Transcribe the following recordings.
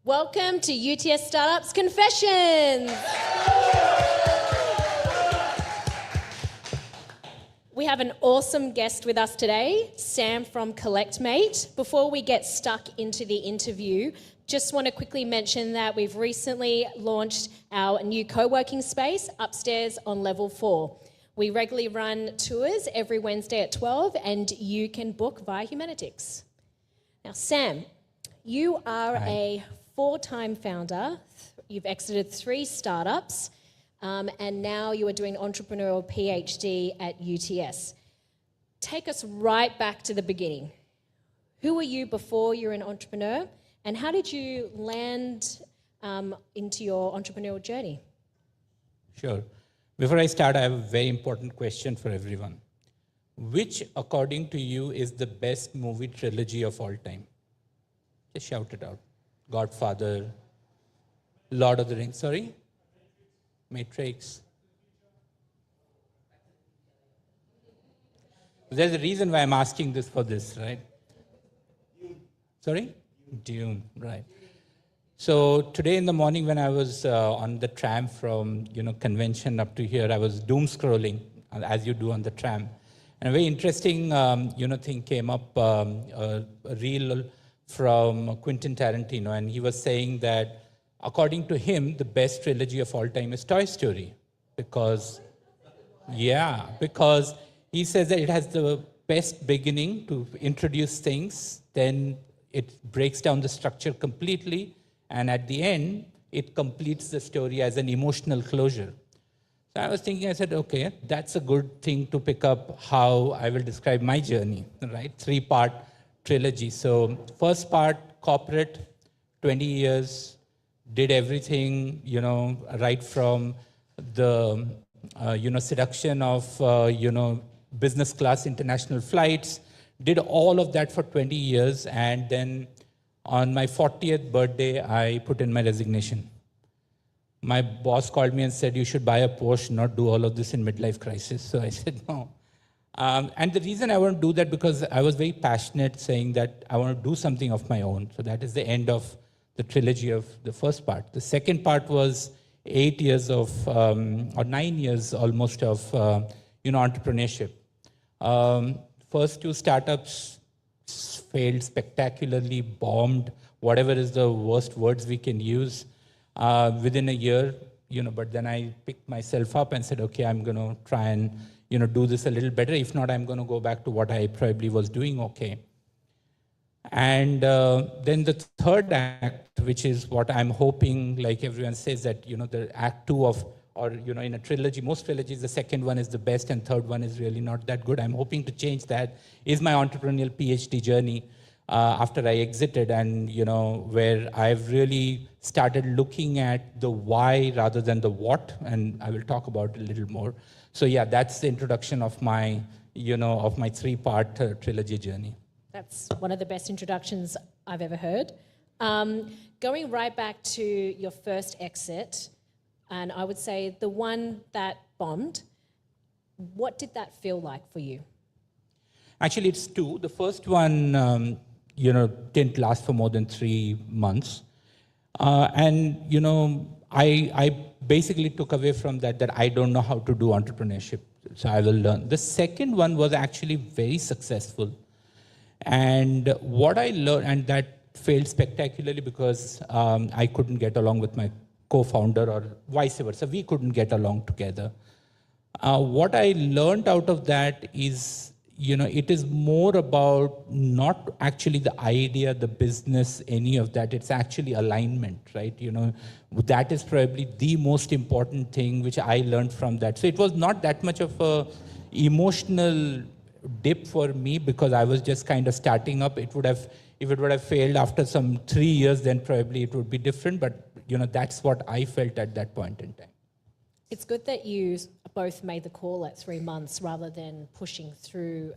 Welcome to UTS Startups Confessions. We have an awesome guest with us today, Sam from CollectMate. Before we get stuck into the interview, just want to quickly mention that we've recently launched our new co-working space upstairs on level 4. We regularly run tours every Wednesday at 12 and you can book via Humanitics. Now, Sam, you are a 4-time founder. You've exited 3 startups. And now you are doing entrepreneurial PhD at UTS. Take us right back to the beginning. Who were you before you were an entrepreneur, and how did you land into your entrepreneurial journey? Sure. Before I start, I have a very important question for everyone. Which, according to you, is the best movie trilogy of all time? Just shout it out. Godfather, Lord of the Rings, sorry? Matrix. There's a reason why I'm asking this for this, right? Sorry? Dune, right. So today in the morning when I was on the tram from convention up to here, I was doom scrolling, as you do on the tram. And a very interesting thing came up, a reel from Quentin Tarantino, and he was saying that according to him, the best trilogy of all time is Toy Story. Because he says that it has the best beginning to introduce things, then it breaks down the structure completely, and at the end, it completes the story as an emotional closure. So I was thinking, I said, okay, that's a good thing to pick up how I will describe my journey, right? 3-part trilogy. So first part, corporate, 20 years, did everything, right from the, seduction of, business class international flights, did all of that for 20 years. And then on my 40th birthday, I put in my resignation. My boss called me and said, you should buy a Porsche, not do all of this in midlife crisis. So I said, no. And the reason I want to do that, because I was very passionate saying that I want to do something of my own. So that is the end of the trilogy of the first part. The second part was 8 years of, or 9 years almost of, entrepreneurship. First 2 startups failed spectacularly, bombed, whatever is the worst words we can use, within a year, but then I picked myself up and said, okay, I'm going to try and, do this a little better. If not, I'm going to go back to what I probably was doing okay. And then the third act, which is what I'm hoping, like everyone says that, the act 2 of, or, in a trilogy, most trilogies, the second one is the best and third one is really not that good. I'm hoping to change that, is my entrepreneurial PhD journey after I exited, and, where I've really started looking at the why rather than the what, and I will talk about it a little more. So yeah, that's the introduction of my, of my 3-part trilogy journey. That's one of the best introductions I've ever heard. Going right back to your first exit, and I would say the one that bombed, what did that feel like for you? Actually, it's 2. The first one, didn't last for more than 3 months. And, I basically took away from that I don't know how to do entrepreneurship, so I will learn. The second one was actually very successful. And what I learned, and that failed spectacularly because I couldn't get along with my co-founder, or vice versa. We couldn't get along together. What I learned out of that is, it is more about not actually the idea, the business, any of that. It's actually alignment, right? That is probably the most important thing which I learned from that. So it was not that much of a emotional dip for me because I was just kind of starting up. If it would have failed after some 3 years, then probably it would be different. But that's what I felt at that point in time. It's good that you both made the call at 3 months rather than pushing through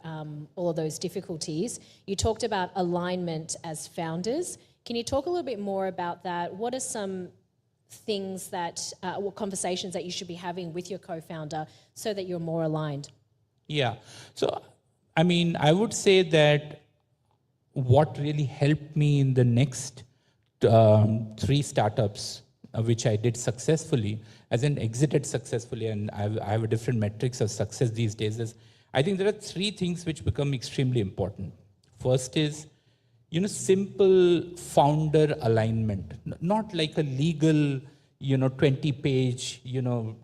all of those difficulties. You talked about alignment as founders. Can you talk a little bit more about that? What are some things that, or conversations that you should be having with your co-founder so that you're more aligned? Yeah. So, I would say that what really helped me in the next 3 startups, which I did successfully, as in exited successfully, and I have a different metrics of success these days. I think there are 3 things which become extremely important. First is, simple founder alignment, not like a legal, 20-page,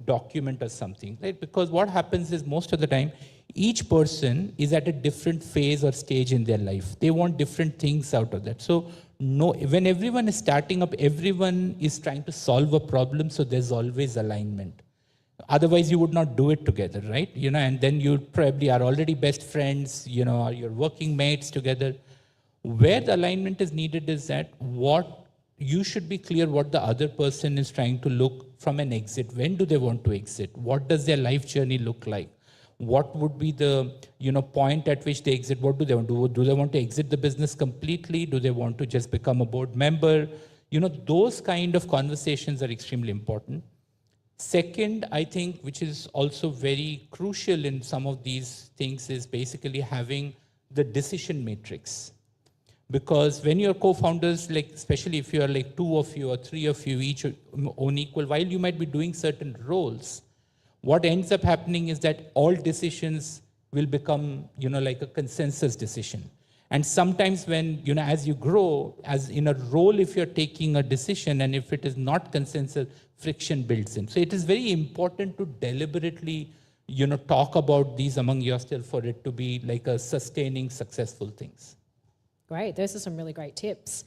document or something, right? Because what happens is most of the time, each person is at a different phase or stage in their life. They want different things out of that. So when everyone is starting up, everyone is trying to solve a problem, so there's always alignment. Otherwise, you would not do it together, right? And then you probably are already best friends, or you're working mates together. Where the alignment is needed is that you should be clear what the other person is trying to look from an exit. When do they want to exit? What does their life journey look like? What would be the point at which they exit? What do they want to do? Do they want to exit the business completely? Do they want to just become a board member? Those kind of conversations are extremely important. Second, I think, which is also very crucial in some of these things, is basically having the decision matrix. Because when you're co-founders, like especially if you're like 2 of you or 3 of you, each own equal, while you might be doing certain roles, what ends up happening is that all decisions will become, like a consensus decision. And sometimes when, as you grow, as in a role, if you're taking a decision and if it is not consensus, friction builds in. So it is very important to deliberately, talk about these among yourself for it to be like a sustaining, successful things. Great, those are some really great tips.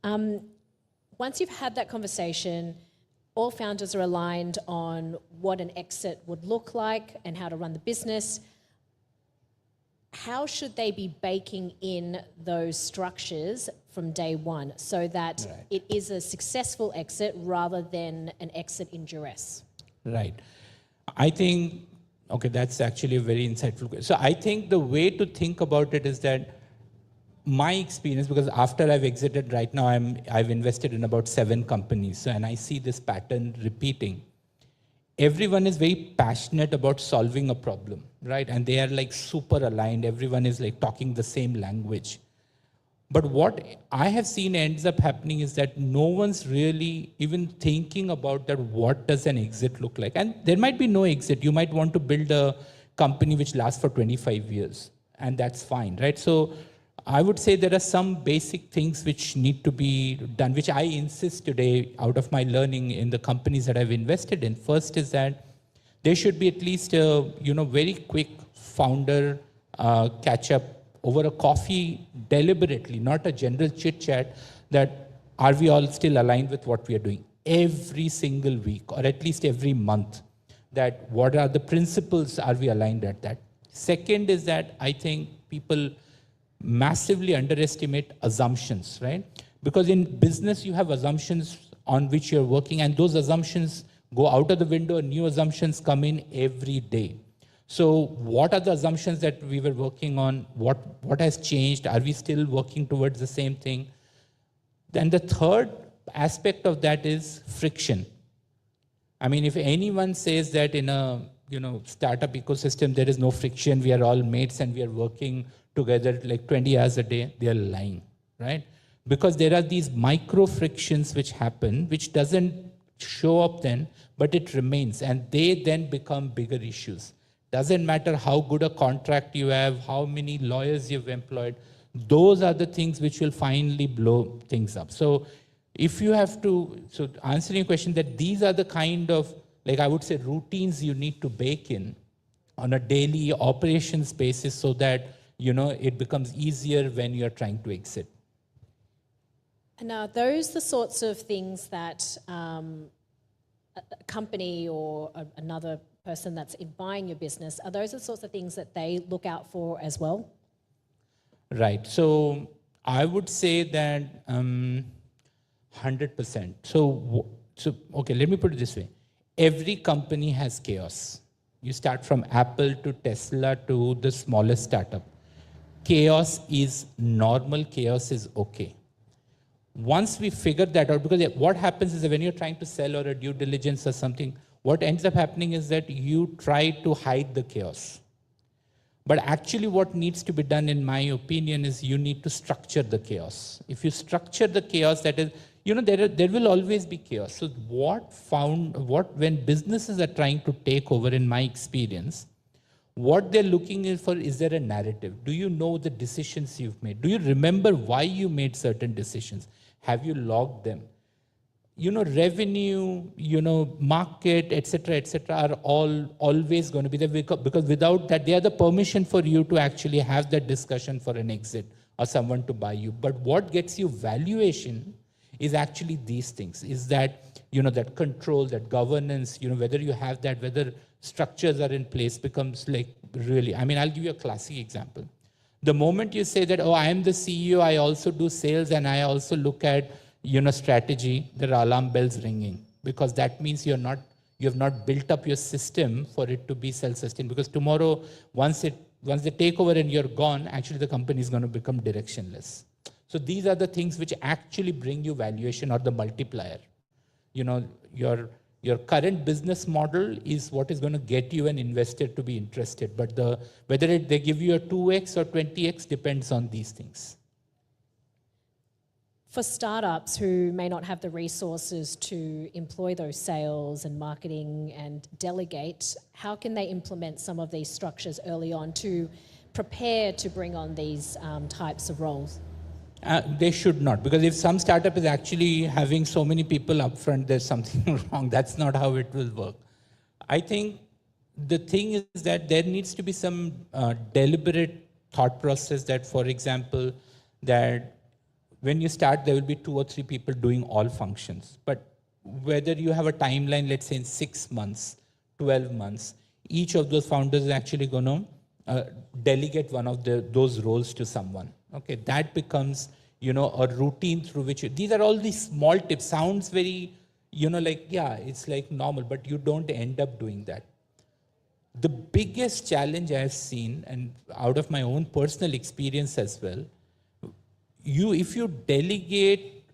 Once you've had that conversation, all founders are aligned on what an exit would look like and how to run the business. How should they be baking in those structures from day one so that it is a successful exit rather than an exit in duress? Right. I think, that's actually a very insightful question. So I think the way to think about it is that my experience, because after I've exited right now, I've invested in about 7 companies, and I see this pattern repeating. Everyone is very passionate about solving a problem, right? And they are like super aligned. Everyone is like talking the same language. But what I have seen ends up happening is that no one's really even thinking about that. What does an exit look like? And there might be no exit. You might want to build a company which lasts for 25 years, and that's fine, right? So I would say there are some basic things which need to be done, which I insist today out of my learning in the companies that I've invested in. First is that there should be at least a very quick founder catch up over a coffee deliberately, not a general chit chat, that are we all still aligned with what we are doing every single week or at least every month, that what are the principles, are we aligned at that. Second is that I think people massively underestimate assumptions, right? Because in business, you have assumptions on which you're working, and those assumptions go out of the window and new assumptions come in every day. So what are the assumptions that we were working on? What has changed? Are we still working towards the same thing? Then the third aspect of that is friction. I mean, if anyone says that in a startup ecosystem there is no friction, we are all mates and we are working together like 20 hours a day, they are lying, right? Because there are these micro frictions which happen, which doesn't show up then, but it remains, and they then become bigger issues. Doesn't matter how good a contract you have, how many lawyers you've employed, those are the things which will finally blow things up. So if you have to, so answering your question, that these are the kind of, like I would say, routines you need to bake in on a daily operations basis so that it becomes easier when you're trying to exit. And are those the sorts of things that a company or another person that's buying your business, are those the sorts of things that they look out for as well? Right. So I would say that 100%. So okay, let me put it this way. Every company has chaos. You start from Apple to Tesla to the smallest startup. Chaos is normal, chaos is okay. Once we figure that out, because what happens is that when you're trying to sell or a due diligence or something, what ends up happening is that you try to hide the chaos. But actually what needs to be done, in my opinion, is you need to structure the chaos. If you structure the chaos, that is, there will always be chaos. So when businesses are trying to take over, in my experience, what they're looking for is there a narrative? Do you know the decisions you've made? Do you remember why you made certain decisions? Have you logged them? Revenue, market, etc., are all always going to be there, because without that, they are the permission for you to actually have that discussion for an exit or someone to buy you. But what gets you valuation is actually these things, is that, that control, that governance, whether you have that, whether structures are in place, becomes like really, I'll give you a classic example. The moment you say that, oh, I am the CEO, I also do sales, and I also look at, strategy, there are alarm bells ringing, because that means you have not built up your system for it to be self-sustained. Because tomorrow, once they take over and you're gone, actually the company is going to become directionless. So these are the things which actually bring you valuation or the multiplier. Your current business model is what is going to get you an investor to be interested. But whether they give you a 2x or 20x depends on these things. For startups who may not have the resources to employ those sales and marketing and delegate, how can they implement some of these structures early on to prepare to bring on these types of roles? They should not, because if some startup is actually having so many people up front, there's something wrong. That's not how it will work. I think the thing is that there needs to be some deliberate thought process that, for example, that when you start, there will be 2 or 3 people doing all functions. But whether you have a timeline, let's say in 6 months, 12 months, each of those founders is actually going to delegate one of those roles to someone. Okay, that becomes, a routine through which these are all these small tips. Sounds very, it's like normal, but you don't end up doing that. The biggest challenge I have seen, and out of my own personal experience as well, if you delegate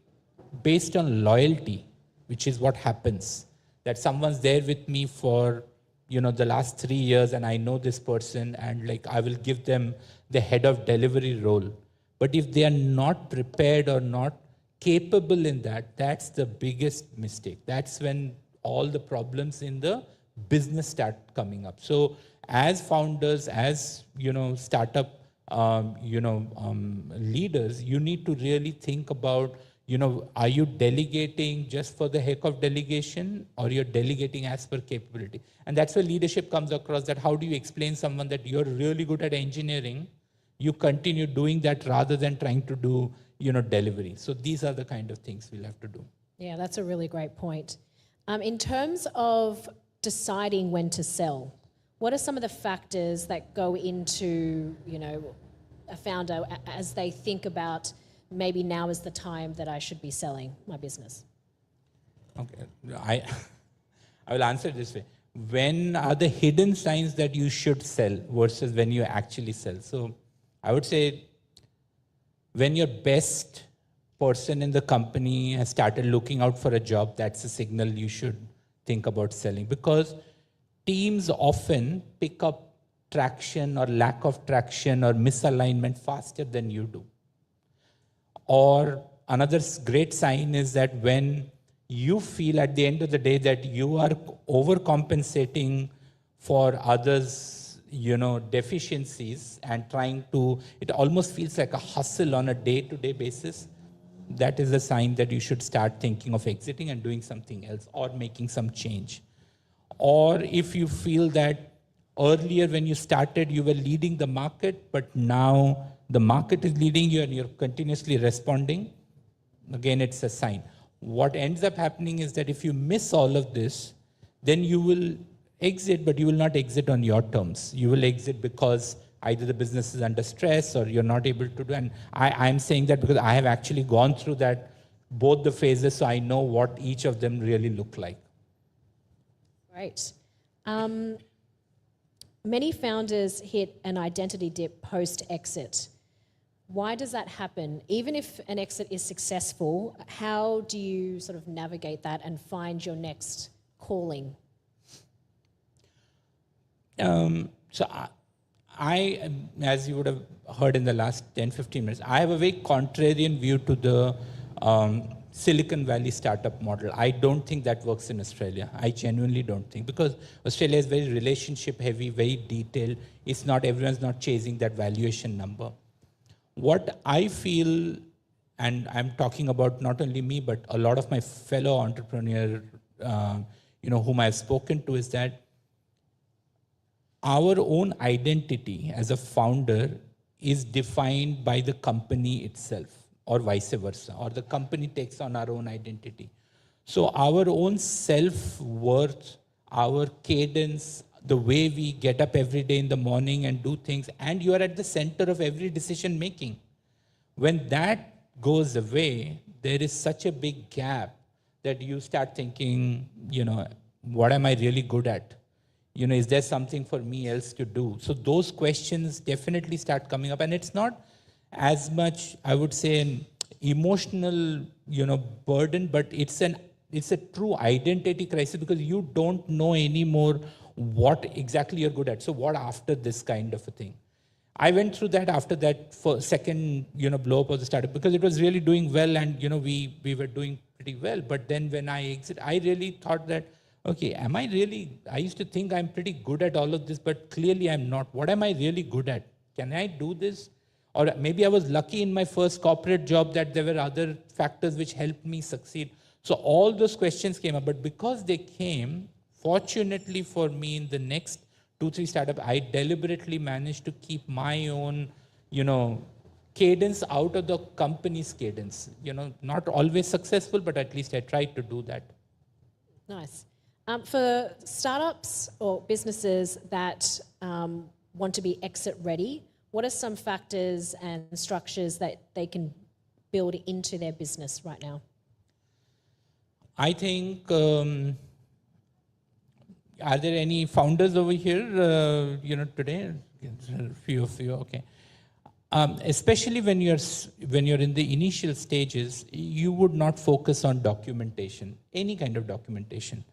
based on loyalty, which is what happens, that someone's there with me for, the last 3 years, and I know this person, and I will give them the head of delivery role. But if they are not prepared or not capable in that, that's the biggest mistake. That's when all the problems in the business start coming up. So as founders, as, startup, leaders, you need to really think about, are you delegating just for the heck of delegation, or you're delegating as per capability? And that's where leadership comes across, that how do you explain someone that you're really good at engineering, you continue doing that rather than trying to do, delivery. So these are the kind of things we'll have to do. Yeah, that's a really great point. In terms of deciding when to sell, what are some of the factors that go into, a founder as they think about maybe now is the time that I should be selling my business? Okay, I will answer it this way. When are the hidden signs that you should sell versus when you actually sell? So I would say when your best person in the company has started looking out for a job, that's a signal you should think about selling, because teams often pick up traction or lack of traction or misalignment faster than you do. Or another great sign is that when you feel at the end of the day that you are overcompensating for others, deficiencies, and trying to, it almost feels like a hustle on a day-to-day basis, that is a sign that you should start thinking of exiting and doing something else or making some change. Or if you feel that earlier when you started, you were leading the market, but now the market is leading you and you're continuously responding, again, it's a sign. What ends up happening is that if you miss all of this, then you will exit, but you will not exit on your terms. You will exit because either the business is under stress or you're not able to do. And I'm saying that because I have actually gone through that, both the phases, so I know what each of them really look like. Great. Many founders hit an identity dip post-exit. Why does that happen? Even if an exit is successful, how do you sort of navigate that and find your next calling? So I, as you would have heard in the last 10, 15 minutes, I have a very contrarian view to the Silicon Valley startup model. I don't think that works in Australia. I genuinely don't think, because Australia is very relationship heavy, very detailed. It's not, everyone's not chasing that valuation number. What I feel, and I'm talking about not only me, but a lot of my fellow entrepreneurs, whom I've spoken to, is that our own identity as a founder is defined by the company itself, or vice versa, or the company takes on our own identity. So our own self-worth, our cadence, the way we get up every day in the morning and do things, and you are at the center of every decision making. When that goes away, there is such a big gap that you start thinking, what am I really good at? Is there something for me else to do? So those questions definitely start coming up, and it's not as much, I would say, an emotional, burden, but it's a true identity crisis, because you don't know anymore what exactly you're good at. So what after this kind of a thing? I went through that after that for second, blow up of the startup, because it was really doing well, and we were doing pretty well. But then when I exit, I really thought that, okay, I used to think I'm pretty good at all of this, but clearly I'm not. What am I really good at? Can I do this? Or maybe I was lucky in my first corporate job that there were other factors which helped me succeed. So all those questions came up, but because they came, fortunately for me, in the next 2-3 startups, I deliberately managed to keep my own, cadence out of the company's cadence. Not always successful, but at least I tried to do that. Nice. For startups or businesses that want to be exit ready, what are some factors and structures that they can build into their business right now? I think, are there any founders over here, today? A few of you, okay. Especially when you're in the initial stages, you would not focus on documentation, any kind of documentation.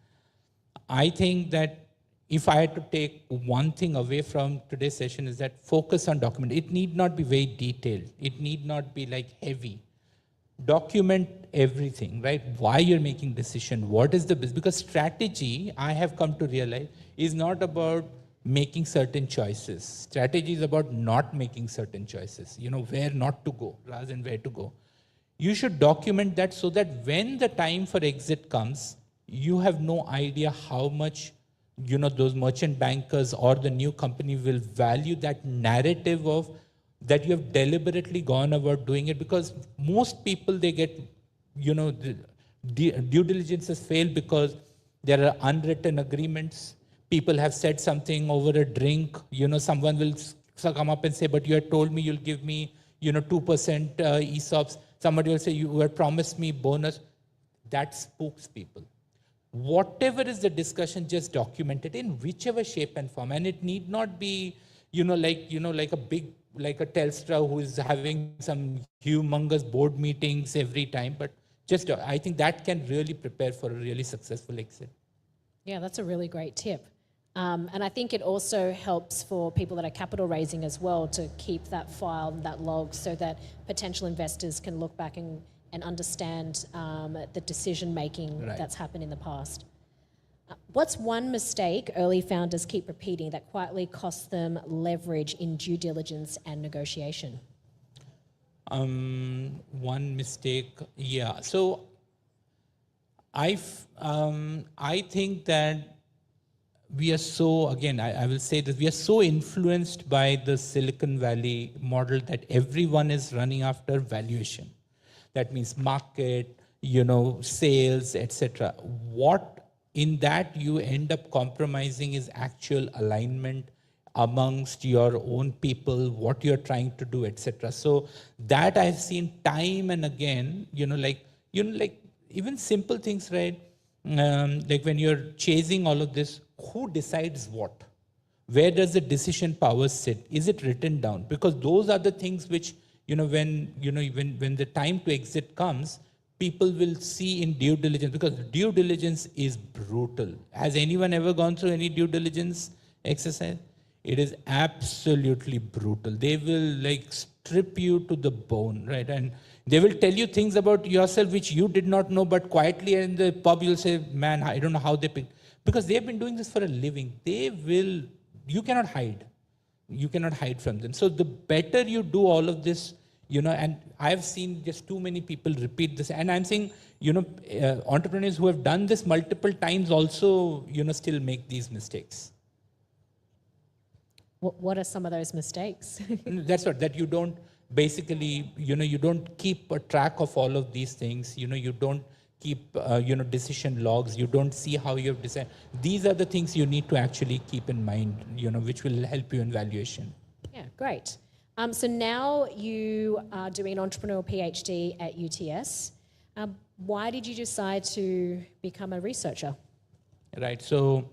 I think that if I had to take one thing away from today's session, is that focus on document. It need not be very detailed. It need not be like heavy. Document everything, right? Why you're making decision, what is the business? Because strategy, I have come to realize, is not about making certain choices. Strategy is about not making certain choices, where not to go rather than where to go. You should document that so that when the time for exit comes, you have no idea how much those merchant bankers or the new company will value that narrative of that you have deliberately gone about doing it. Because most people, they get, the due diligences fail because there are unwritten agreements. People have said something over a drink, someone will come up and say, but you had told me you'll give me, 2% ESOPs. Somebody will say, you had promised me bonus. That spooks people. Whatever is the discussion, just document it in whichever shape and form. And it need not be, like a Telstra who is having some humongous board meetings every time, but just, I think that can really prepare for a really successful exit. Yeah, that's a really great tip. And I think it also helps for people that are capital raising as well to keep that file, that log, so that potential investors can look back and understand the decision-making that's happened in the past. What's one mistake early founders keep repeating that quietly costs them leverage in due diligence and negotiation? One mistake, yeah. So I think that we are so, again, I will say that we are so influenced by the Silicon Valley model that everyone is running after valuation. That means market, sales, etc. What in that you end up compromising is actual alignment amongst your own people, what you're trying to do, etc. So that I've seen time and again, like even simple things, right? Like when you're chasing all of this, who decides what? Where does the decision power sit? Is it written down? Because those are the things which, when the time to exit comes, people will see in due diligence, because due diligence is brutal. Has anyone ever gone through any due diligence exercise? It is absolutely brutal. They will like strip you to the bone, right? And They will tell you things about yourself which you did not know, but quietly in the pub you'll say, man, I don't know how they pick. Because they've been doing this for a living. You cannot hide. You cannot hide from them. So the better you do all of this, and I've seen just too many people repeat this. And I'm saying, entrepreneurs who have done this multiple times also, still make these mistakes. What are some of those mistakes? That's what, that you don't basically, you don't keep a track of all of these things. You don't keep, decision logs. You don't see how you've decided. These are the things you need to actually keep in mind, which will help you in valuation. Yeah, great. So now you are doing an entrepreneurial PhD at UTS. Why did you decide to become a researcher? Right. So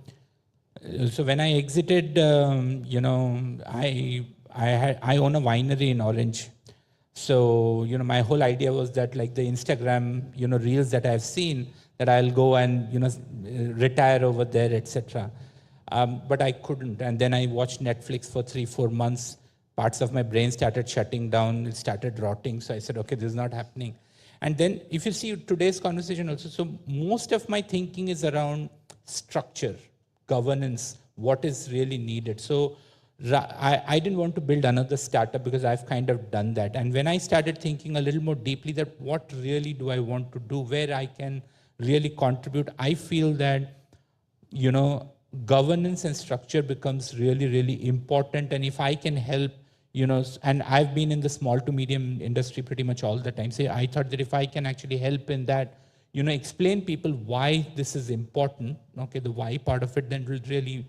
when I exited, I own a winery in Orange. So, my whole idea was that like the Instagram, reels that I've seen, that I'll go and, retire over there, etc. But I couldn't. And then I watched Netflix for 3-4 months. Parts of my brain started shutting down. It started rotting. So I said, okay, this is not happening. And then if you see today's conversation also, so most of my thinking is around structure, governance, what is really needed. So I didn't want to build another startup because I've kind of done that. And when I started thinking a little more deeply that what really do I want to do, where I can really contribute, I feel that, governance and structure becomes really, really important. And if I can help, and I've been in the small to medium industry pretty much all the time. So I thought that if I can actually help in that, explain people why this is important, okay, the why part of it, then will really,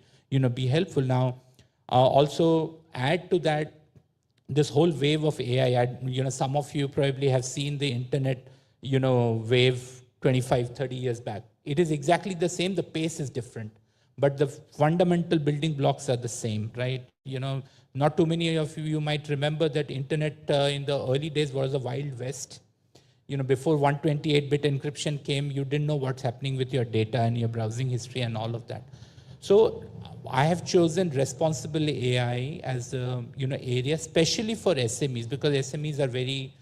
be helpful. Now, also add to that, this whole wave of AI, some of you probably have seen the internet, wave 25, 30 years back. It is exactly the same, the pace is different, but the fundamental building blocks are the same, right? Not too many of you might remember that internet in the early days was a wild west. Before 128-bit encryption came, you didn't know what's happening with your data and your browsing history and all of that. So I have chosen responsible AI as a area, especially for SMEs, because SMEs are very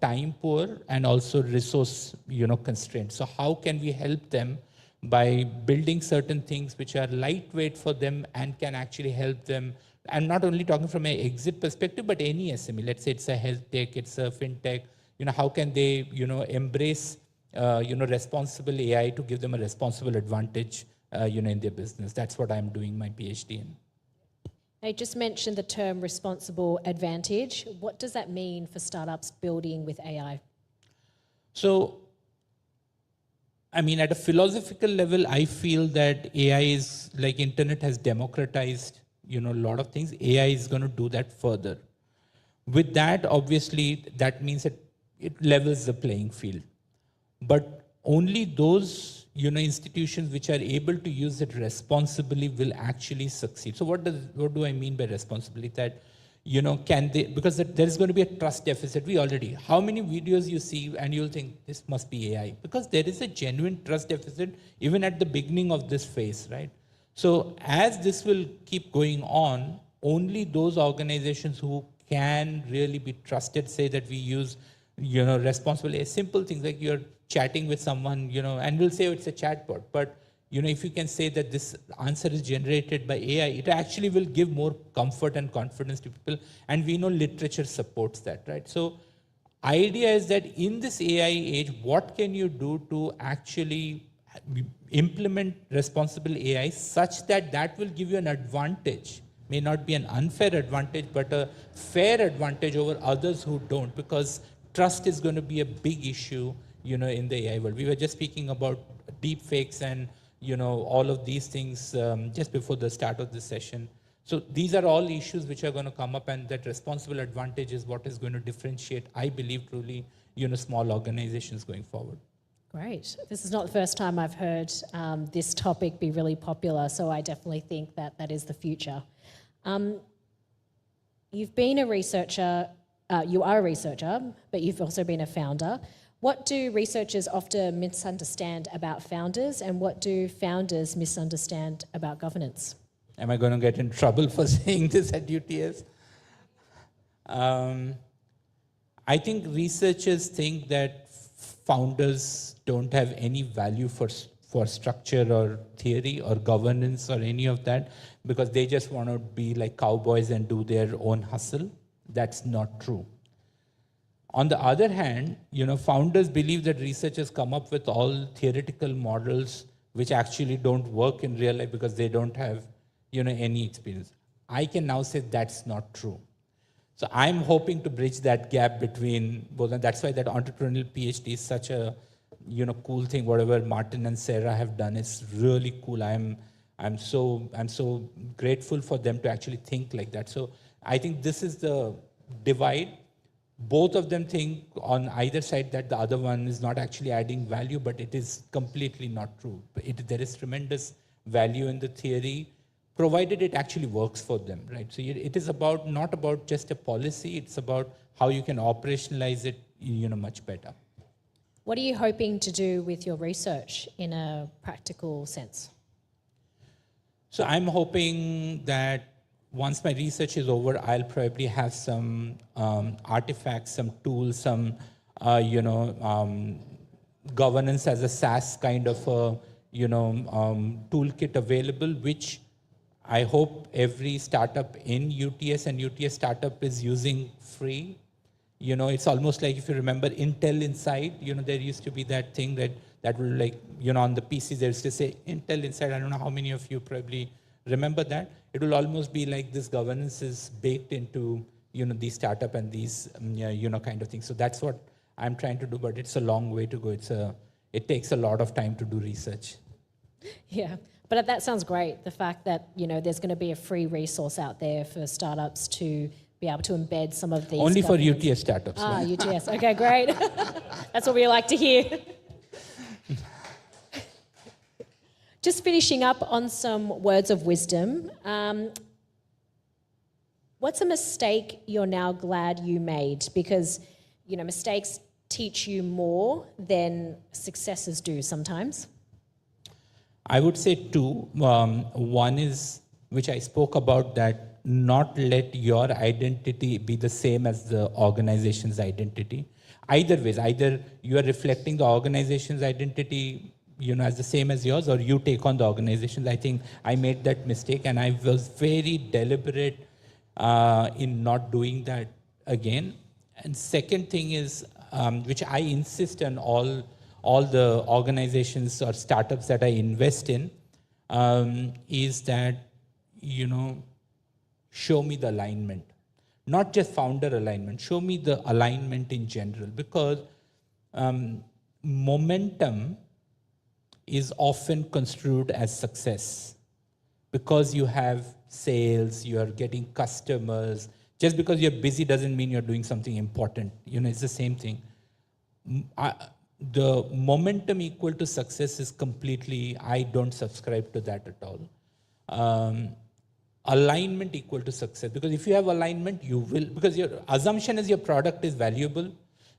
time poor and also resource constrained. So how can we help them by building certain things which are lightweight for them and can actually help them? I'm not only talking from an exit perspective, but any SME. Let's say it's a health tech, it's a fintech. How can they embrace responsible AI to give them a responsible advantage in their business? That's what I'm doing my PhD in. I just mentioned the term responsible advantage. What does that mean for startups building with AI? So, I mean, at a philosophical level, I feel that AI is like internet has democratized, a lot of things. AI is going to do that further. With that, obviously, that means that it levels the playing field. But only those institutions which are able to use it responsibly will actually succeed. So what do I mean by responsibility? That can they, because there is going to be a trust deficit. How many videos you see and you'll think this must be AI, because there is a genuine trust deficit even at the beginning of this phase, right? So as this will keep going on, only those organizations who can really be trusted say that we use responsibly. Simple things like you're chatting with someone, and we'll say it's a chatbot, but if you can say that this answer is generated by AI, it actually will give more comfort and confidence to people, and we know literature supports that, right? So idea is that in this AI age, what can you do to actually implement responsible AI such that that will give you an advantage? May not be an unfair advantage, but a fair advantage over others who don't, because trust is going to be a big issue, in the AI world. We were just speaking about deep fakes and, all of these things just before the start of this session. So these are all issues which are going to come up, and that responsible advantage is what is going to differentiate, I believe, truly, small organizations going forward. Great. This is not the first time I've heard this topic be really popular, so I definitely think that that is the future. You've been a researcher, you are a researcher, but you've also been a founder. What do researchers often misunderstand about founders, and what do founders misunderstand about governance? Am I going to get in trouble for saying this at UTS? I I think researchers think that founders don't have any value for structure or theory or governance or any of that because they just want to be like cowboys and do their own hustle. That's not true. On the other hand, founders believe that researchers come up with all theoretical models which actually don't work in real life because they don't have, any experience. I can now say that's not true. So I'm hoping to bridge that gap between both, and that's why that entrepreneurial PhD is such a, cool thing. Whatever Martin and Sarah have done is really cool. I'm so grateful for them to actually think like that. So I think this is the divide. Both of them think on either side that the other one is not actually adding value, but it is completely not true. There is tremendous value in the theory, provided it actually works for them, right? So it is not about just a policy, it's about how you can operationalize it, much better. What are you hoping to do with your research in a practical sense? So I'm hoping that once my research is over, I'll probably have some artifacts, some tools, some governance as a SaaS kind of a toolkit available, which I hope every startup in UTS and UTS startup is using free. It's almost like if you remember Intel Inside, there used to be that thing that will like, on the PCs, they used to say Intel Inside. I don't know how many of you probably remember that. It will almost be like this governance is baked into, these startup and these, kind of things. So that's what I'm trying to do, but it's a long way to go. It takes a lot of time to do research. Yeah, but that sounds great. The fact that, there's going to be a free resource out there for startups to be able to embed some of these. Only for UTS startups. Ah, UTS. Okay, great. That's what we like to hear. Just finishing up on some words of wisdom. What's a mistake you're now glad you made? Because, mistakes teach you more than successes do sometimes. I would say two. One is, which I spoke about, that not let your identity be the same as the organization's identity. Either ways, either you are reflecting the organization's identity as the same as yours, or you take on the organizations. I think I made that mistake, and I was very deliberate in not doing that again. And second thing is, which I insist on all the organizations or startups that I invest in, is that, show me the alignment. Not just founder alignment, show me the alignment in general, because momentum is often construed as success because you have sales, you are getting customers. Just because you're busy doesn't mean you're doing something important. It's the same thing. The momentum equal to success is completely, I don't subscribe to that at all. Alignment equal to success, because if you have alignment, you will, because your assumption is your product is valuable,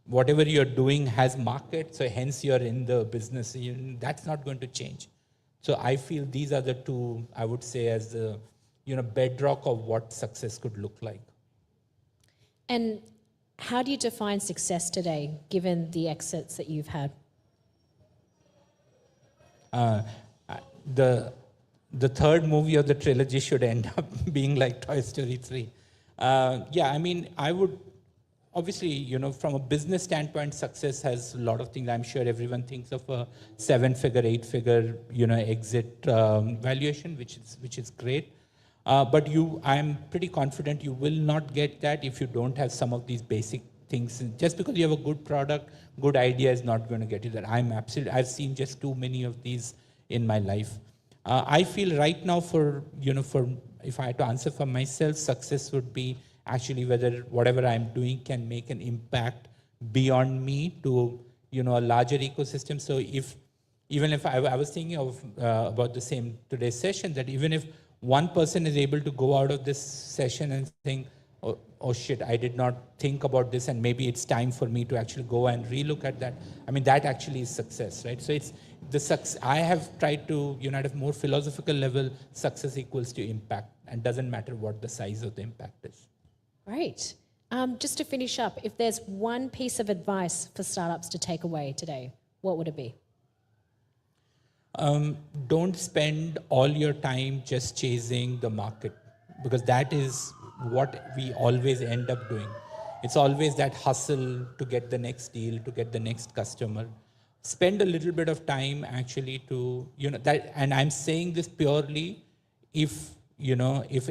whatever you're doing has market, so hence you're in the business. That's not going to change. So I feel these are the two, I would say, as the bedrock of what success could look like. And how do you define success today, given the exits that you've had? The third movie of the trilogy should end up being like Toy Story 3. I would, obviously, from a business standpoint, success has a lot of things. I'm sure everyone thinks of a 7-figure, 8-figure, exit valuation, which is great. But I'm pretty confident you will not get that if you don't have some of these basic things. Just because you have a good product, good idea is not going to get you there. I've seen just too many of these in my life. I feel right now if I had to answer for myself, success would be actually whether whatever I'm doing can make an impact beyond me to, a larger ecosystem. So even if I was thinking of about the same today's session, that even if one person is able to go out of this session and think, oh shit, I did not think about this, and maybe it's time for me to actually go and relook at that. I mean, that actually is success, right? So it's the success. I have tried to, at a more philosophical level, success equals to impact, and doesn't matter what the size of the impact is. Great. Just to finish up, if there's one piece of advice for startups to take away today, what would it be? Don't spend all your time just chasing the market, because that is what we always end up doing. It's always that hustle to get the next deal, to get the next customer. Spend a little bit of time actually to, that, and I'm saying this purely if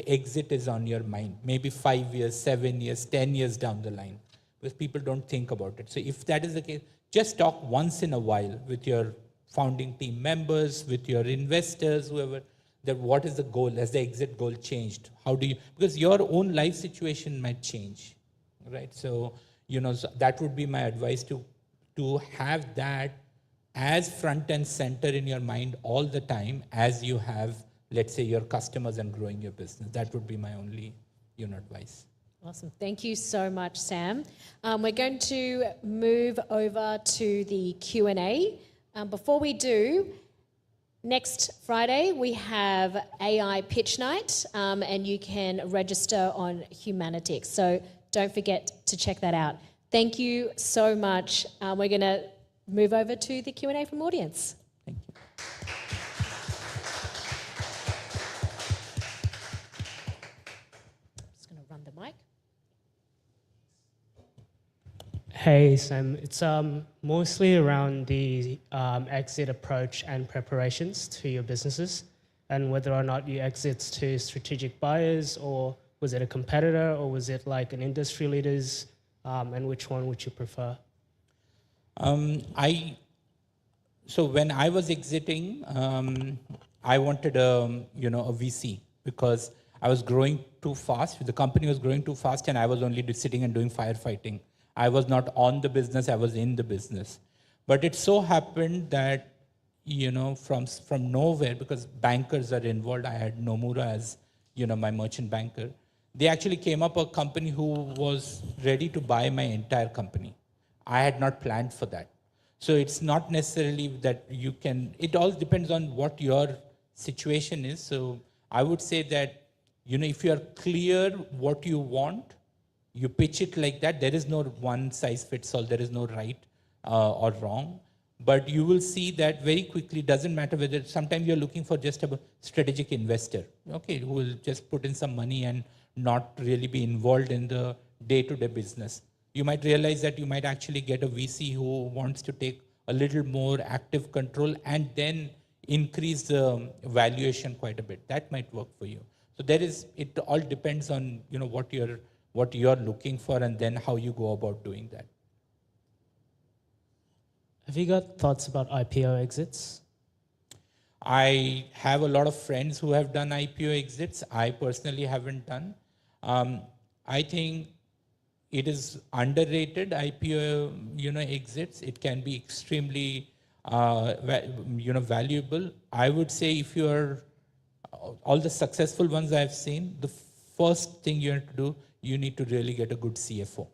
exit is on your mind, maybe 5 years, 7 years, 10 years down the line, because people don't think about it. So if that is the case, just talk once in a while with your founding team members, with your investors, whoever, that what is the goal? Has the exit goal changed? How do you, because your own life situation might change, right? So, so that would be my advice, to have that as front and center in your mind all the time as you have, let's say, your customers and growing your business. That would be my only, advice. Awesome. Thank you so much, Sam. We're going to move over to the Q&A. Before we do, next Friday we have AI Pitch Night, and you can register on Humanitics. So don't forget to check that out. Thank you so much. We're going to move over to the Q&A from audience. Thank you. Just going to run the mic. Hey, Sam. It's mostly around the exit approach and preparations to your businesses, and whether or not you exit to strategic buyers, or was it a competitor, or was it like an industry leaders, and which one would you prefer? So when I was exiting, I wanted a VC, because I was growing too fast. The company was growing too fast, and I was only sitting and doing firefighting. I was not on the business, I was in the business. But it so happened that, from nowhere, because bankers are involved, I had Nomura as, my merchant banker. They actually came up a company who was ready to buy my entire company. I had not planned for that. So it's not necessarily that you can, it all depends on what your situation is. So I would say that, if you are clear what you want, you pitch it like that. There is no one size fits all. There is no right or wrong. But you will see that very quickly. Doesn't matter whether, sometimes you're looking for just a strategic investor, okay, who will just put in some money and not really be involved in the day-to-day business. You might realize that you might actually get a VC who wants to take a little more active control and then increase the valuation quite a bit. That might work for you. So it all depends on, what you're looking for, and then how you go about doing that. Have you got thoughts about IPO exits? I have a lot of friends who have done IPO exits. I personally haven't done. I think it is underrated, IPO, exits. It can be extremely, valuable. I would say if you're, all the successful ones I've seen, the first thing you have to do, you need to really get a good CFO.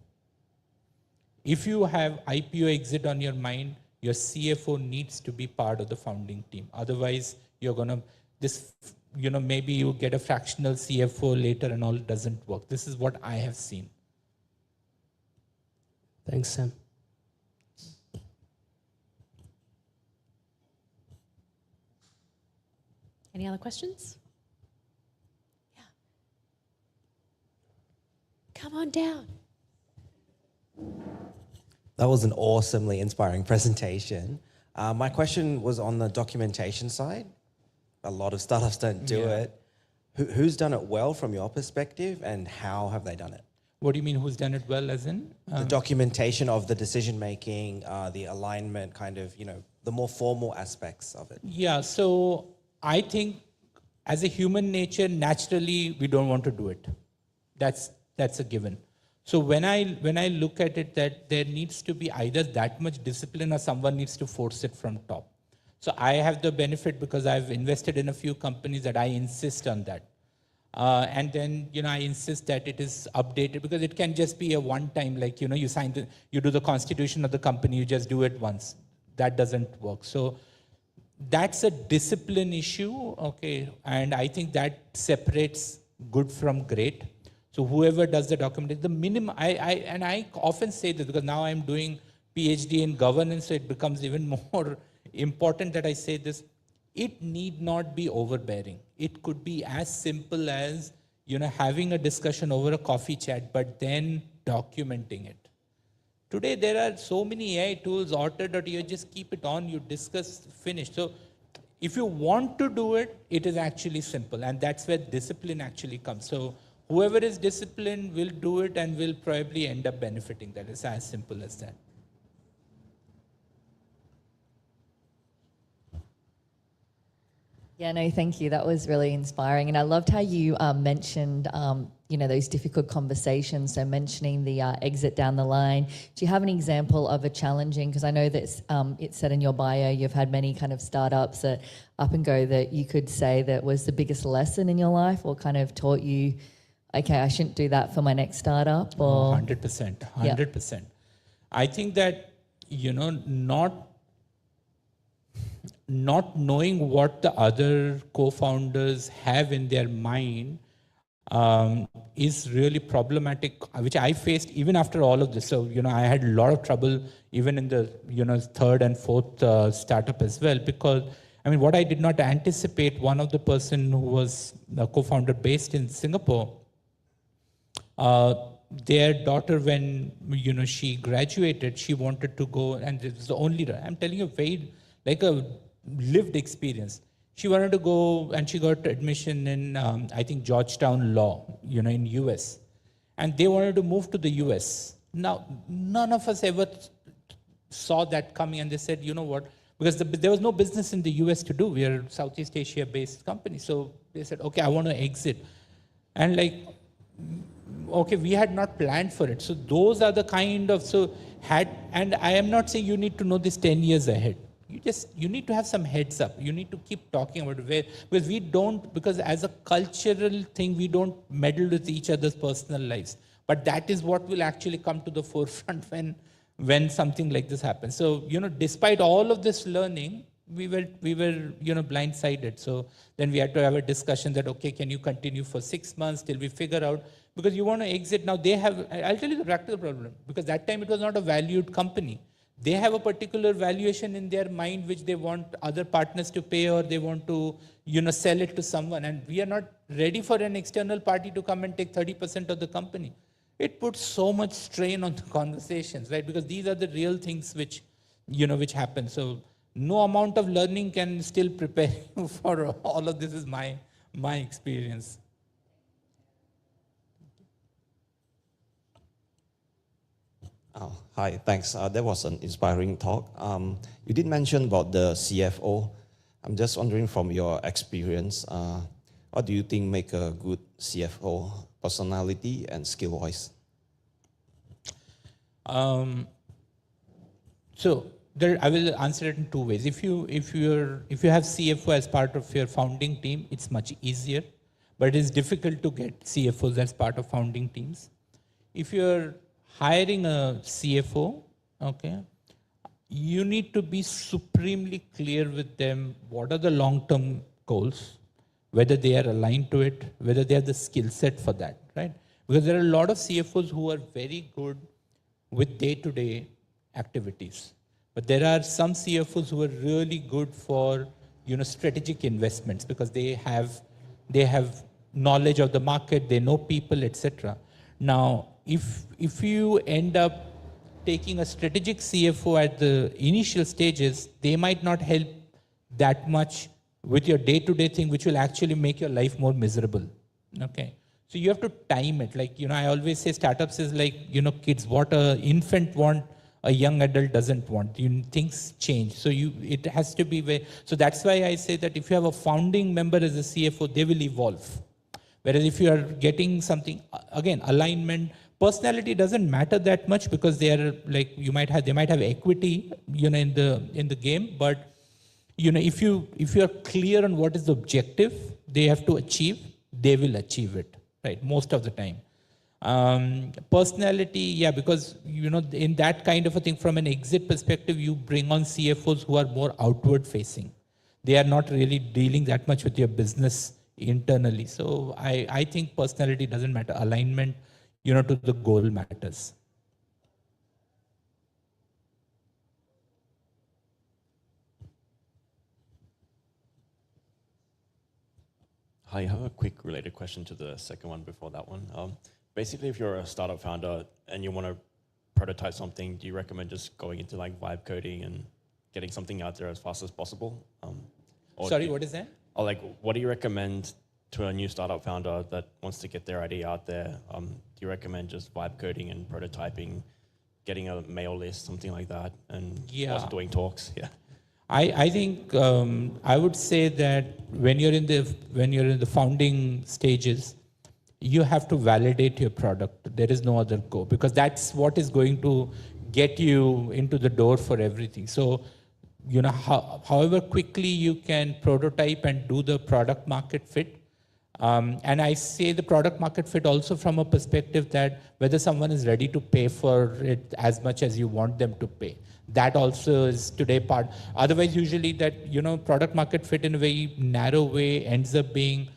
If you have IPO exit on your mind, your CFO needs to be part of the founding team. Otherwise, you're going to, maybe you get a fractional CFO later and all doesn't work. This is what I have seen. Thanks, Sam. Any other questions? Yeah. Come on down. That was an awesomely inspiring presentation. My question was on the documentation side. A lot of startups don't do it. Who's done it well from your perspective, and how have they done it? What do you mean, who's done it well, as in? The documentation of the decision-making, the alignment, kind of, the more formal aspects of it. Yeah, so I think as a human nature, naturally, we don't want to do it. That's a given. So when I look at it, that there needs to be either that much discipline or someone needs to force it from top. So I have the benefit because I've invested in a few companies that I insist on that. And then, I insist that it is updated, because it can just be a one-time, like, you do the constitution of the company, you just do it once. That doesn't work. So that's a discipline issue, okay? And I think that separates good from great. So whoever does the documentation, the minimum, I often say this because now I'm doing PhD in governance, so it becomes even more important that I say this. It need not be overbearing. It could be as simple as, having a discussion over a coffee chat, but then documenting it. Today, there are so many AI tools, Otter.io, just keep it on, you discuss, finish. So if you want to do it, it is actually simple. And that's where discipline actually comes. So whoever is disciplined will do it and will probably end up benefiting. That is as simple as that. Yeah, no, thank you. That was really inspiring. And I loved how you mentioned, those difficult conversations. So mentioning the exit down the line. Do you have an example of a challenging, because I know that it said in your bio, you've had many kind of startups that up and go that you could say that was the biggest lesson in your life or kind of taught you, okay, I shouldn't do that for my next startup? Or 100%, 100%. Yeah. I think that, not knowing what the other co-founders have in their mind is really problematic, which I faced even after all of this. So, I had a lot of trouble even in the, third and fourth startup as well, because, what I did not anticipate, one of the person who was a co-founder based in Singapore, their daughter, when, she graduated, she wanted to go, and it was the only, I'm telling you, very, like a lived experience. She wanted to go and she got admission in, I think, Georgetown Law, in US. And they wanted to move to the US. Now, none of us ever saw that coming, and they said, you know what, because there was no business in the US to do. We are a Southeast Asia based company. So they said, okay, I want to exit. And okay, we had not planned for it. So those are the kind of, and I am not saying you need to know this 10 years ahead. You need to have some heads up. You need to keep talking about because as a cultural thing, we don't meddle with each other's personal lives. But that is what will actually come to the forefront when something like this happens. So, despite all of this learning, we were blindsided. So then we had to have a discussion that, okay, can you continue for 6 months till we figure out, because you want to exit. Now I'll tell you the practical problem, because that time it was not a valued company. They have a particular valuation in their mind which they want other partners to pay, or they want to, sell it to someone. And we are not ready for an external party to come and take 30% of the company. It puts so much strain on the conversations, right? Because these are the real things which happen. So no amount of learning can still prepare you for all of this, is my experience. Oh, hi, thanks. That was an inspiring talk. You did mention about the CFO. I'm just wondering, from your experience, what do you think make a good CFO, personality and skill-wise? So I will answer it in two ways. If you have CFO as part of your founding team, it's much easier, but it is difficult to get CFOs as part of founding teams. If you're hiring a CFO, okay, you need to be supremely clear with them what are the long-term goals, whether they are aligned to it, whether they have the skill set for that, right? Because there are a lot of CFOs who are very good with day-to-day activities. But there are some CFOs who are really good for, strategic investments, because they have knowledge of the market, they know people, etc. Now, if you end up taking a strategic CFO at the initial stages, they might not help that much with your day-to-day thing, which will actually make your life more miserable. Okay. So you have to time it. I always say startups is like, kids. What an infant wants, a young adult doesn't want. Things change. So it has to be so that's why I say that if you have a founding member as a CFO, they will evolve. Whereas if you are getting something, again, alignment, personality doesn't matter that much, because they are they might have equity, in the game. But if you are clear on what is the objective they have to achieve, they will achieve it, right? Most of the time. Personality, yeah, because in that kind of a thing, from an exit perspective, you bring on CFOs who are more outward facing. They are not really dealing that much with your business internally. So I think personality doesn't matter. Alignment, to the goal matters. Hi, I have a quick related question to the second one before that one. Basically, if you're a startup founder and you want to prototype something, do you recommend just going into like vibe coding and getting something out there as fast as possible? Sorry, what is that? Or like, what do you recommend to a new startup founder that wants to get their idea out there? Do you recommend just vibe coding and prototyping, getting a mail list, something like that, and also doing talks? Yeah. I think I would say that when you're in the founding stages, you have to validate your product. There is no other go, because that's what is going to get you into the door for everything. So, however quickly you can prototype and do the product market fit. And I say the product market fit also from a perspective that whether someone is ready to pay for it as much as you want them to pay. That also is today part. Otherwise, usually that, product market fit in a very narrow way ends up being,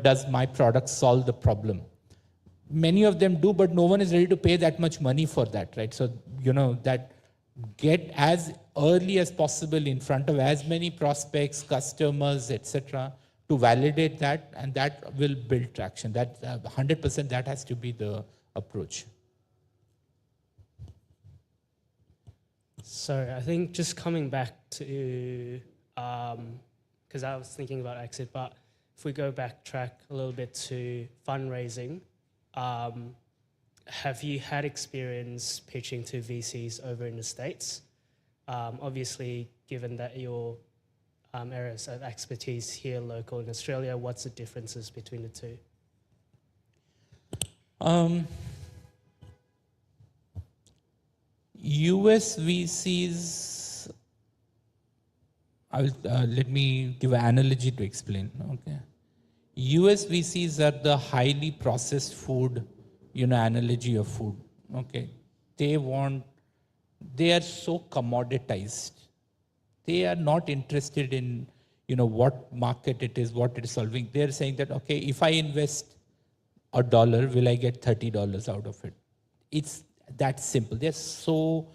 does my product solve the problem? Many of them do, but no one is ready to pay that much money for that, right? So, that get as early as possible in front of as many prospects, customers, etc., to validate that, and that will build traction. That 100%, that has to be the approach. So I think just coming back to, because I was thinking about exit, but if we go backtrack a little bit to fundraising, have you had experience pitching to VCs over in the States? Obviously, given that your areas of expertise here local in Australia, what's the differences between the two? US VCs, let me give an analogy to explain. Okay, US VCs are the highly processed food, analogy of food. Okay, they are so commoditized. They are not interested in, what market it is, what it is solving. They're saying that, okay, if I invest $1, will I get $30 out of it? It's that simple. They're so,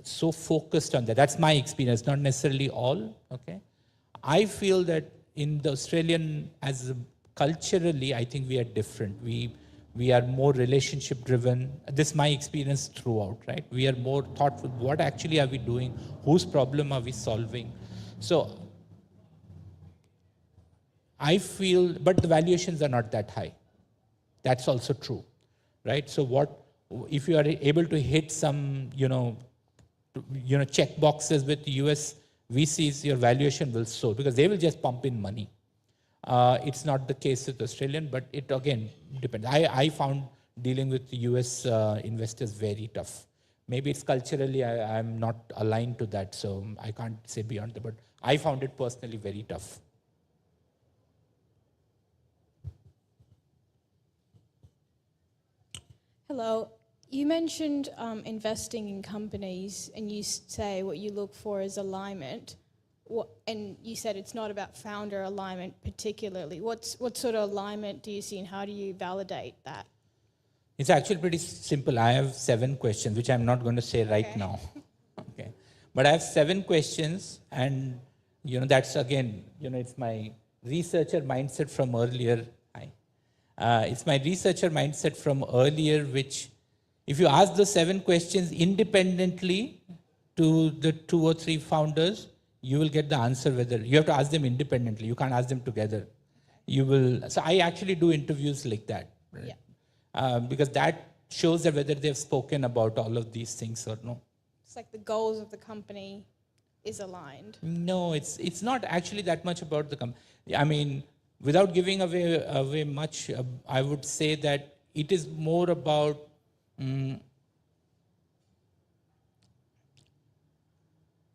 so focused on that. That's my experience, not necessarily all, okay? I feel that in the Australian, culturally, I think we are different. We are more relationship driven. This is my experience throughout, right? We are more thoughtful. What actually are we doing? Whose problem are we solving? So I feel, but the valuations are not that high. That's also true, right? So if you are able to hit some, check boxes with US VCs, your valuation will soar because they will just pump in money. It's not the case with Australian, but it again depends. I found dealing with US investors very tough. Maybe it's culturally, I'm not aligned to that, so I can't say beyond that, but I found it personally very tough. Hello. You mentioned investing in companies, and you say what you look for is alignment. And you said it's not about founder alignment particularly. What sort of alignment do you see, and how do you validate that? It's actually pretty simple. I have 7 questions, which I'm not going to say right now. Okay, but I have 7 questions, and that's again, it's my researcher mindset from earlier. It's my researcher mindset from earlier, which, if you ask the 7 questions independently to the 2 or 3 founders, you will get the answer. Whether you have to ask them independently, you can't ask them together. You will. So I actually do interviews like that, right? Yeah. Because that shows that whether they've spoken about all of these things or no. It's like the goals of the company is aligned. No, it's not actually that much about the company. I mean, without giving away much, I would say that it is more about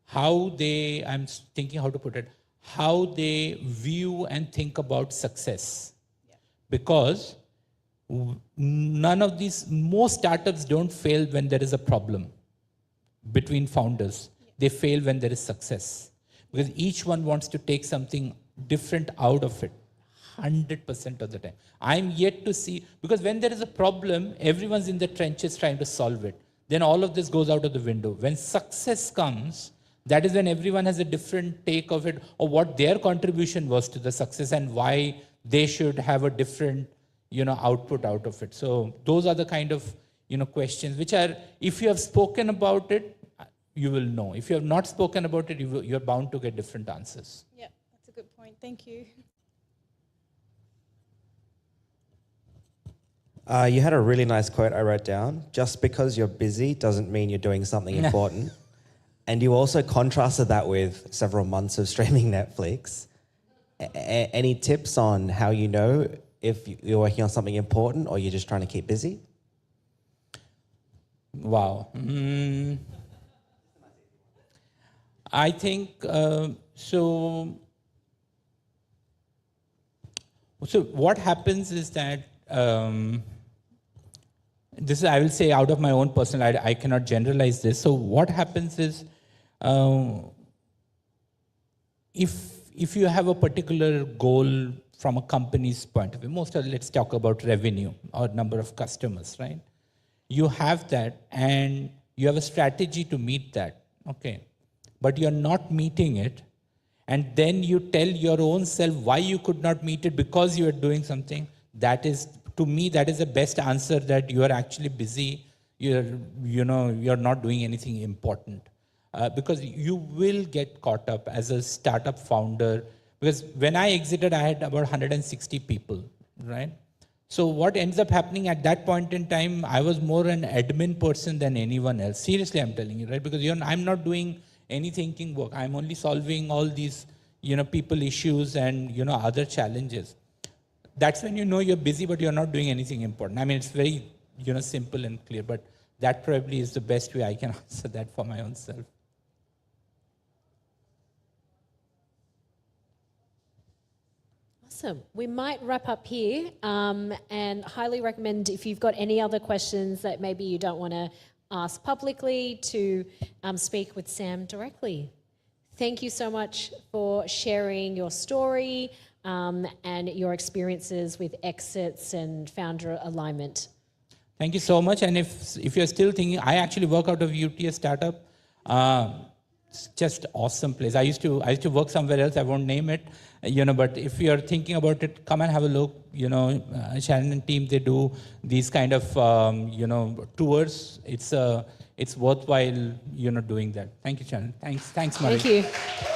how they, I'm thinking how to put it, how they view and think about success. Yeah. Because most startups don't fail when there is a problem between founders. Yeah. They fail when there is success. Because each one wants to take something different out of it. 100% of the time. I'm yet to see, because when there is a problem, everyone's in the trenches trying to solve it. Then all of this goes out of the window. When success comes, that is when everyone has a different take of it, or what their contribution was to the success and why they should have a different, output out of it. So those are the kind of, questions which are, if you have spoken about it, you will know. If you have not spoken about it, you're bound to get different answers. Yeah, that's a good point. Thank you. You had a really nice quote I wrote down. Just because you're busy doesn't mean you're doing something important. And you also contrasted that with several months of streaming Netflix. Any tips on how you know if you're working on something important or you're just trying to keep busy? Wow. I think, so what happens is that, this is, I will say out of my own personal, I cannot generalize this. So what happens is, if you have a particular goal from a company's point of view, let's talk about revenue or number of customers, right? You have that and you have a strategy to meet that, okay? But you're not meeting it, and then you tell your own self why you could not meet it because you are doing something. That is, to me, that is the best answer, that you are actually busy. You're not doing anything important. Because you will get caught up as a startup founder. Because when I exited, I had about 160 people, right? So what ends up happening at that point in time, I was more an admin person than anyone else. Seriously, I'm telling you, right? Because I'm not doing any thinking work. I'm only solving all these, people issues and, other challenges. That's when you know you're busy, but you're not doing anything important. I mean, it's very, simple and clear, but that probably is the best way I can answer that for my own self. Awesome. We might wrap up here, and highly recommend, if you've got any other questions that maybe you don't want to ask publicly, to speak with Sam directly. Thank you so much for sharing your story and your experiences with exits and founder alignment. Thank you so much. And if you're still thinking, I actually work out of UTS Startup. It's just awesome place. I used to work somewhere else. I won't name it, but if you're thinking about it, come and have a look. Sharon and team, they do these kind of, tours. It's worthwhile, doing that. Thank you, Sharon. Thanks, Marie. Thank you.